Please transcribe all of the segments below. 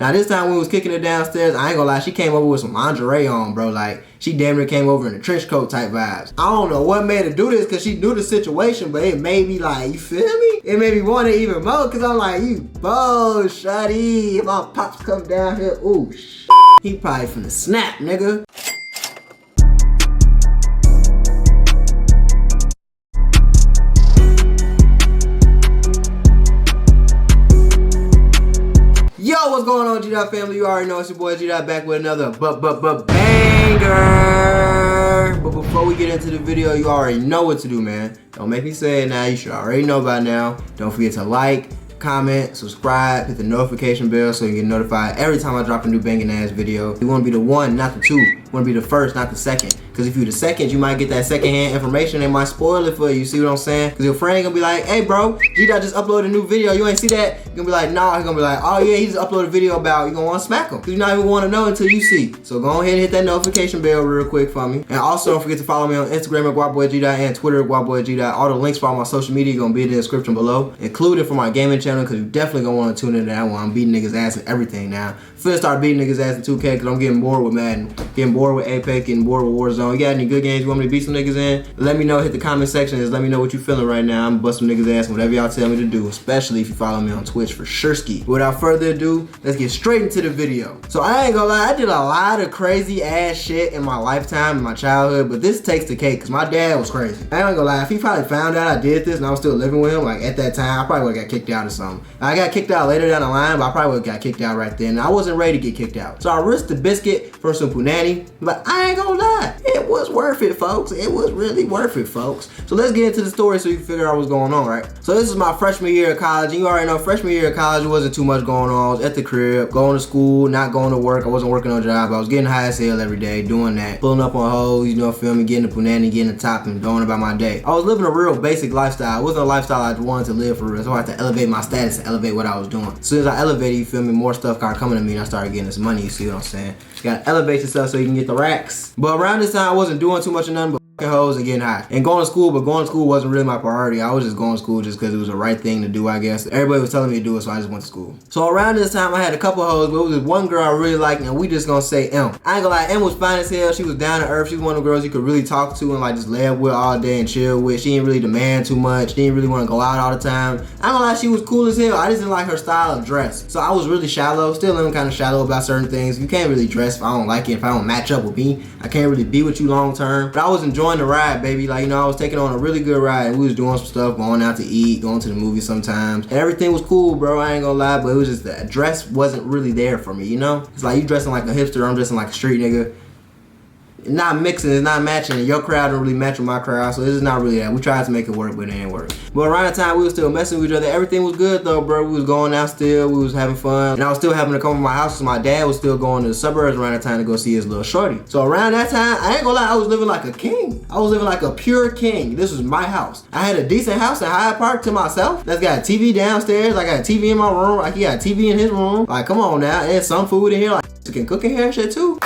Now this time when we was kicking it downstairs, I ain't gonna lie, she came over with some lingerie on, bro. Like, she damn near came over in a trench coat type vibes. I don't know what made her do this, cause she knew the situation, but it made me like, you feel me? It made me want it even more, cause I'm like, you bold, shawty. If my pops come down here, ooh, he probably finna snap, nigga. Yo, what's going on, G-Dot family? You already know it's your boy G-Dot back with another banger. But before we get into the video, you already know what to do, man. Don't make me say it now. You should already know by now. Don't forget to like, comment, subscribe, hit the notification bell so you get notified every time I drop a new banging ass video. You want to be the one, not the two. You want to be the first, not the second. Because if you're the second, you might get that secondhand information. They might spoil it for you. See what I'm saying? Because your friend gonna be like, hey bro, G-Dot just uploaded a new video. You ain't see that? You're gonna be like, nah. He's gonna be like, oh yeah, he just uploaded a video about, you're gonna want to smack him. Because you not even want to know until you see. So go ahead and hit that notification bell real quick for me. And also don't forget to follow me on Instagram at GuapBoyG-Dot and Twitter at GuapBoyG-Dot. All the links for all my social media are gonna be in the description below, including for my gaming channel, because you definitely gonna want to tune into that one. I'm beating niggas ass and everything now. First start beating niggas ass in 2K because I'm getting bored with Madden, getting bored with Apex, getting bored with Warzone. You got any good games you want me to beat some niggas in? Let me know. Hit the comment section. Just let me know what you feeling right now. I'm bust some niggas ass and whatever y'all tell me to do, especially if you follow me on Twitch for sureski. Without further ado, let's get straight into the video. So I ain't gonna lie, I did a lot of crazy ass shit in my lifetime, in my childhood, but this takes the cake because my dad was crazy. I ain't gonna lie, if he probably found out I did this and I was still living with him, like at that time, I probably would've got kicked out or something. I got kicked out later down the line, but I probably would've got kicked out right then. I wasn't ready to get kicked out. So I risked the biscuit for some punani, but I ain't gonna lie, it was worth it, folks. It was really worth it, folks. So let's get into the story so you can figure out what's going on, right? So this is my freshman year of college, and you already know freshman year of college wasn't too much going on. I was at the crib, going to school, not going to work. I wasn't working on a job. I was getting high as hell every day, doing that, pulling up on hoes, you know, feel me, getting the punani, getting the top, and going about my day. I was living a real basic lifestyle. It wasn't a lifestyle I wanted to live for real, so I had to elevate my status and elevate what I was doing. As soon as I elevated, you feel me, more stuff started coming to me, and I started getting this money. You see what I'm saying? You gotta elevate yourself so you can get the racks. But around this time, I wasn't doing too much of nothing but hoes and getting high and going to school, but going to school wasn't really my priority. I was just going to school just because it was the right thing to do, I guess. Everybody was telling me to do it, so I just went to school. So around this time, I had a couple hoes, but it was this one girl I really liked, and we just gonna say M. I ain't gonna lie, M was fine as hell. She was down to earth. She was one of the girls you could really talk to and like just lay up with all day and chill with. She didn't really demand too much. She didn't really want to go out all the time. I ain't gonna lie, she was cool as hell. I just didn't like her style of dress. So I was really shallow. Still am kind of shallow about certain things. You can't really dress if I don't like it. If I don't match up with me, I can't really be with you long term. But I was enjoying the ride, baby. Like, you know, I was taking on a really good ride. We was doing some stuff, going out to eat, going to the movies sometimes. And everything was cool, bro. I ain't gonna lie, but it was just the dress wasn't really there for me, you know? It's like you dressing like a hipster, I'm dressing like a street nigga. It's not mixing, it's not matching, and your crowd don't really match with my crowd, so this is not really that. We tried to make it work, but it ain't work. But around the time we was still messing with each other, everything was good though, bro. We was going out still, we was having fun, and I was still having to come to my house, so my dad was still going to the suburbs around that time to go see his little shorty. So around that time, I ain't gonna lie, I was living like a king. I was living like a pure king. This was my house. I had a decent house in Hyde Park to myself. That's got a TV downstairs. I got a TV in my room. Like he got a TV in his room. Like, come on now, and some food in here. Like, you can cook in here and shit too.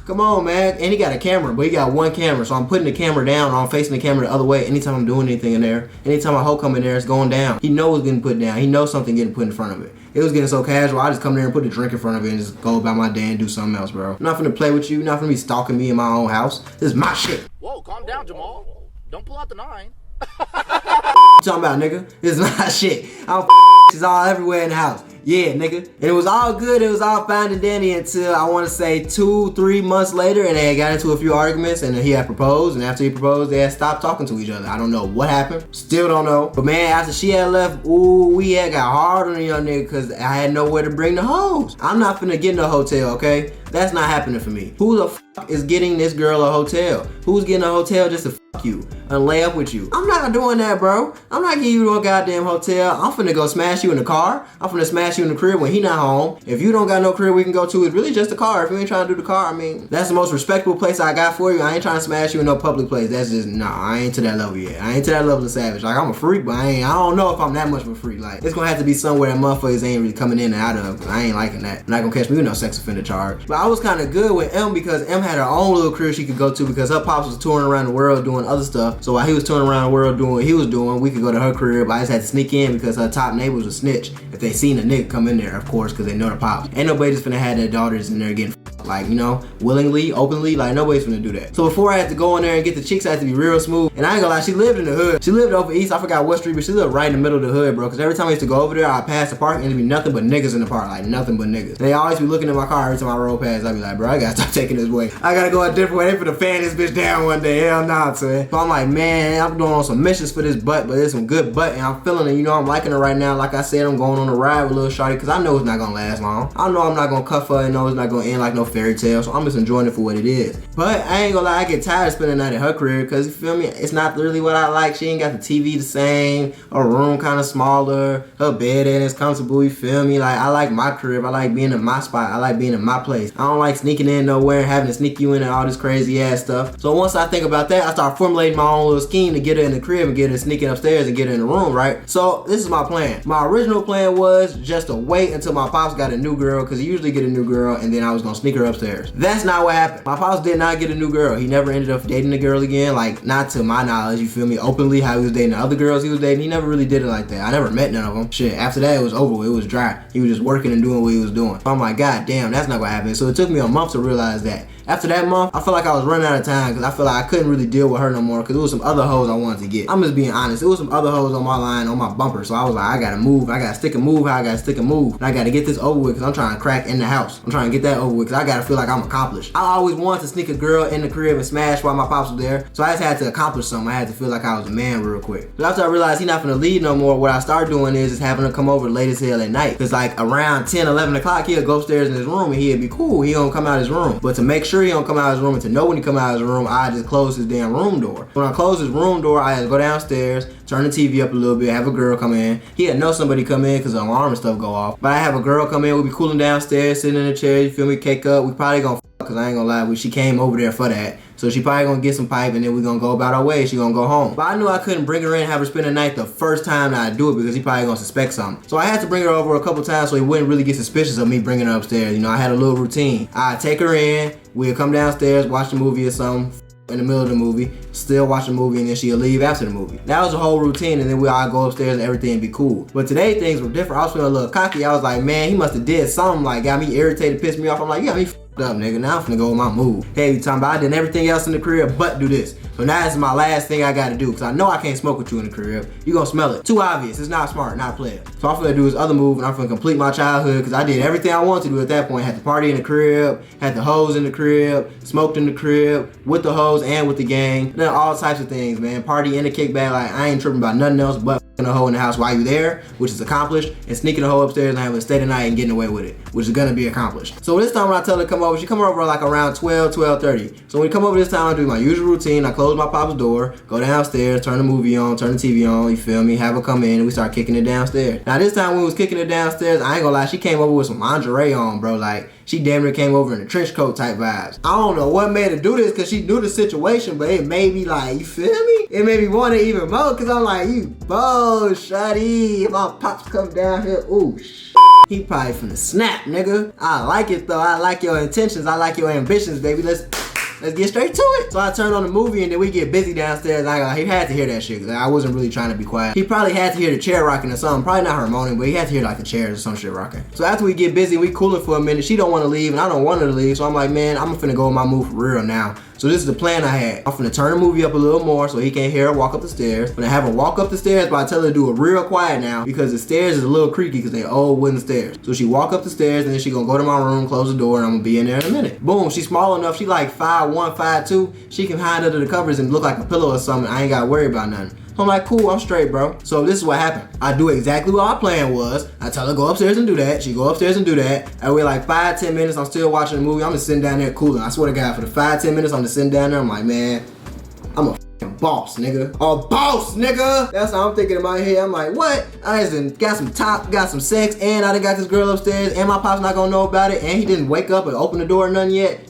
Come on, man. And he got a camera, but he got one camera, so I'm putting the camera down, or I'm facing the camera the other way anytime I'm doing anything in there. Anytime a hoe come in there, it's going down. He knows it's getting put down. He knows something getting put in front of it. It was getting so casual, I just come there and put the drink in front of it and just go about my day and do something else, bro. I'm not finna play with you. You're not finna be stalking me in my own house. This is my shit. Whoa, calm down, Jamal. Don't pull out the 9. What you talking about, nigga? This is my shit. I'm she's all everywhere in the house. Yeah, nigga. And it was all good. It was all fine and dandy until I want to say 2-3 months later, and they had got into a few arguments, and then he had proposed, and after he proposed, they had stopped talking to each other. I don't know what happened. Still don't know. But man, after she had left, ooh, we had got hard on the young nigga because I had nowhere to bring the hoes. I'm not finna get in a hotel, okay? That's not happening for me. Who the fuck is getting this girl a hotel? Who's getting a hotel just to fuck you and lay up with you? I'm not doing that, bro. I'm not getting you to a goddamn hotel. I'm finna go smash you in the car. I'm finna smash you in the crib when he not home. If you don't got no crib we can go to, it's really just the car. If you ain't trying to do the car, I mean, that's the most respectable place I got for you. I ain't trying to smash you in no public place. That's just, nah, I ain't to that level yet. I ain't to that level of savage. Like, I'm a freak, but I don't know if I'm that much of a freak. Like, it's gonna have to be somewhere that motherfuckers ain't really coming in and out of. I ain't liking that. Not gonna catch me with no sex offender charge. But I was kind of good with M because M had her own little crib she could go to because her pops was touring around the world doing other stuff. So while he was touring around the world doing what he was doing, we could go to her crib. I just had to sneak in because her top neighbors would snitch if they seen a nigga. nigga come in there, of course, because they know the pops. Ain't nobody just finna have their daughters in there getting like, you know, willingly, openly, like nobody's finna do that. So before I had to go in there and get the chicks, I had to be real smooth. And I ain't gonna lie, she lived in the hood. She lived over east, I forgot what street, but she lived right in the middle of the hood, bro. Cause every time I used to go over there, I'd pass the park and it'd be nothing but niggas in the park, like nothing but niggas. They always be looking at my car every time I roll past. I'd be like, bro, I gotta stop taking this way. I gotta go a different way. They finna fan this bitch down one day. Hell nah, son. So I'm like, man, I'm going on some missions for this butt, but it's some good butt and I'm feeling it. You know, I'm liking her right now. Like I said, I'm going on a ride with Lil Shawty cause I know it's not gonna last long. I know I'm not gonna cuff her and know it's not gonna end like no fairy tale. So I'm just enjoying it for what it is. But I ain't gonna lie, I get tired of spending the night at her crib because you feel me, it's not really what I like. She ain't got the TV the same, her room kind of smaller, her bed ain't as comfortable, you feel me? Like I like my crib, I like being in my spot, I like being in my place. I don't like sneaking in nowhere and having to sneak you in and all this crazy ass stuff. So once I think about that, I start formulating my own little scheme to get her in the crib and get her sneaking upstairs and get her in the room, right? So this is my plan. My original plan was just to wait until my pops got a new girl because he usually get a new girl and then I was gonna sneak her upstairs. That's not what happened. My pops did not get a new girl. He never ended up dating the girl again, like not to my knowledge, you feel me, openly how he was dating the other girls he was dating. He never really did it like that. I never met none of them. Shit, after that it was over with. It was dry. He was just working and doing what he was doing. So I'm like, god damn, that's not gonna happen. So it took me a month to realize that. After that month, I feel like I was running out of time because I feel like I couldn't really deal with her no more because there was some other hoes I wanted to get. I'm just being honest. There was some other hoes on my line, on my bumper. So I was like, I gotta move. I gotta stick and move how I gotta stick and move. And I gotta get this over with because I'm trying to crack in the house. I'm trying to get that over with because I gotta feel like I'm accomplished. I always wanted to sneak a girl in the crib and smash while my pops was there. So I just had to accomplish something. I had to feel like I was a man real quick. But after I realized he's not gonna leave no more, what I started doing is having her come over late as hell at night. Because like around 10, 11 o'clock, he'll go upstairs in his room and he'll be cool. He don't come out of his room. But to make sure he don't come out of his room and to know when he come out of his room, I just close his damn room door. When I close his room door, I had to go downstairs, turn the TV up a little bit, have a girl come in. He had know somebody come in because the alarm and stuff go off. But I have a girl come in, we'll be cooling downstairs, sitting in the chair, you feel me, cake up. We probably gonna because I ain't gonna lie, she came over there for that. So she probably gonna get some pipe and then we gonna go about our way. She gonna go home. But I knew I couldn't bring her in and have her spend the night the first time that I do it because he probably gonna suspect something. So I had to bring her over a couple times so he wouldn't really get suspicious of me bringing her upstairs. You know, I had a little routine. I'd take her in, we'd come downstairs, watch the movie or something. In the middle of the movie, still watch the movie, and then she'll leave after the movie. That was the whole routine, and then we all go upstairs and everything be cool. But today things were different. I was feeling a little cocky. I was like, man, he must have did something like got me irritated, pissed me off. I'm like, you got me f***ed up, nigga. Now I'm finna go with my move. Hey, you talking about I did everything else in the crib but do this. So now this is my last thing I gotta do because I know I can't smoke with you in the crib. You gonna smell it. Too obvious. It's not smart, not player. So I'm finna do this other move and I'm finna complete my childhood because I did everything I wanted to do at that point. Had the party in the crib, had the hoes in the crib, smoked in the crib, with the hoes and with the gang. Then all types of things, man. Party in the kickback, like I ain't tripping about nothing else but f***ing a hoe in the house while you there, which is accomplished, and sneaking a hoe upstairs and having to stay the night and getting away with it, which is gonna be accomplished. So this time when I tell her to come over, she come over like around 12, 12:30. So when we come over this time, I do my usual routine. I close my pop's door, go downstairs, turn the movie on, turn the TV on, you feel me, have her come in, and we start kicking it downstairs. Now this time when we was kicking it downstairs, I ain't gonna lie, she came over with some lingerie on, bro. Like, she damn near came over in a trench coat type vibes. I don't know what made her do this because she knew the situation, but it made me like, you feel me? It made me want it even more because I'm like, you bold, shawty. If my pops come down here, ooh, he probably finna snap, nigga. I like it though. I like your intentions. I like your ambitions, baby. Let's get straight to it. So I turned on the movie and then we get busy downstairs. He had to hear that shit because I wasn't really trying to be quiet. He probably had to hear the chair rocking or something. Probably not her moaning, but he had to hear like the chairs or some shit rocking. So after we get busy, we cooling for a minute. She don't want to leave and I don't want her to leave. So I'm like, man, I'm finna go with my move for real now. So this is the plan I had. I'm finna turn the movie up a little more so he can't hear her walk up the stairs. I'm gonna have her walk up the stairs, but I tell her to do it real quiet now because the stairs is a little creaky because they old wooden stairs. So she walk up the stairs and then she gonna go to my room, close the door, and I'm gonna be in there in a minute. Boom, she's small enough. She like 5'1", 5'2". She can hide under the covers and look like a pillow or something. I ain't gotta worry about nothing. So I'm like, cool, I'm straight, bro. So this is what happened. I do exactly what our plan was. I tell her go upstairs and do that. She go upstairs and do that. I wait like 5-10 minutes. I'm still watching the movie. I'm just sitting down there cooling. I swear to God, for the 5-10 minutes, I'm just sitting down there. I'm like, man, I'm a f***ing boss, nigga. A boss, nigga. That's how I'm thinking in my head. I'm like, what? I just got some top, got some sex, and I done got this girl upstairs, and my pop's not gonna know about it, and he didn't wake up and open the door or nothing yet.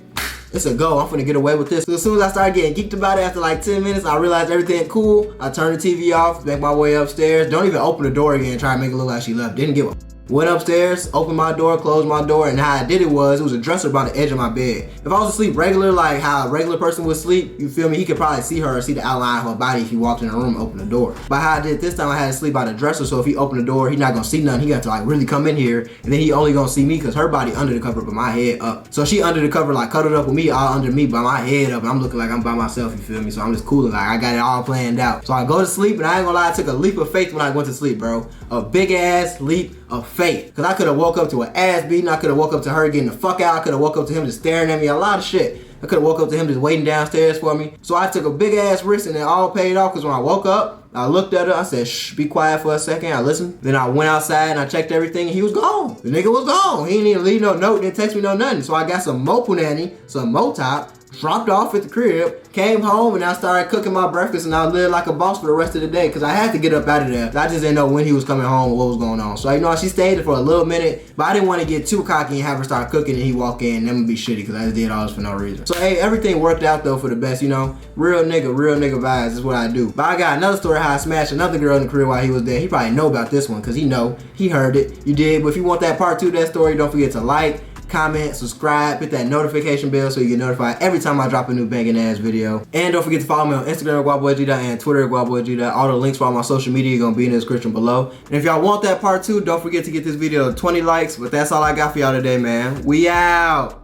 It's a go. I'm finna get away with this. So as soon as I started getting geeked about it after like 10 minutes, I realized everything cool. I turned the TV off, make my way upstairs. Don't even open the door again, try to make it look like she left. Didn't give a Went upstairs, opened my door, closed my door, and how I did it was a dresser by the edge of my bed. If I was asleep regular, like how a regular person would sleep, you feel me, he could probably see her or see the outline of her body if he walked in the room and opened the door. But how I did this time, I had to sleep by the dresser, so if he opened the door, he not gonna see nothing. He got to like really come in here, and then he only gonna see me because her body under the cover but my head up. So she under the cover like cuddled up with me, all under me, but my head up, and I'm looking like I'm by myself, you feel me? So I'm just cooling, like I got it all planned out. So I go to sleep, and I ain't gonna lie, I took a leap of faith when I went to sleep, bro. A big ass leap of faith. Cause I could have woke up to an ass beating, I could have woke up to her getting the fuck out, I could have woke up to him just staring at me, a lot of shit. I could have woke up to him just waiting downstairs for me. So I took a big ass risk and it all paid off, because when I woke up, I looked at her, I said, shh, be quiet for a second. I listened. Then I went outside and I checked everything and he was gone. The nigga was gone. He didn't even leave no note, didn't text me no nothing. So I got some Mo Punani, some Mo Top, dropped off at the crib, came home, and I started cooking my breakfast, and I lived like a boss for the rest of the day because I had to get up out of there. I just didn't know when he was coming home or what was going on. So, you know, she stayed there for a little minute, but I didn't want to get too cocky and have her start cooking and he walk in and then would be shitty because I just did all this for no reason. So, hey, everything worked out though for the best, you know. Real nigga vibes is what I do. But I got another story how I smashed another girl in the crib while he was there. He probably know about this one because he heard it. You did. But if you want that part 2 of that story, don't forget to like, comment, subscribe, hit that notification bell so you get notified every time I drop a new banging ass video. And don't forget to follow me on Instagram at guapoboygda and Twitter at guapoboygda. All the links for all my social media are gonna be in the description below. And if y'all want that part 2, don't forget to get this video to 20 likes. But that's all I got for y'all today, man. We out.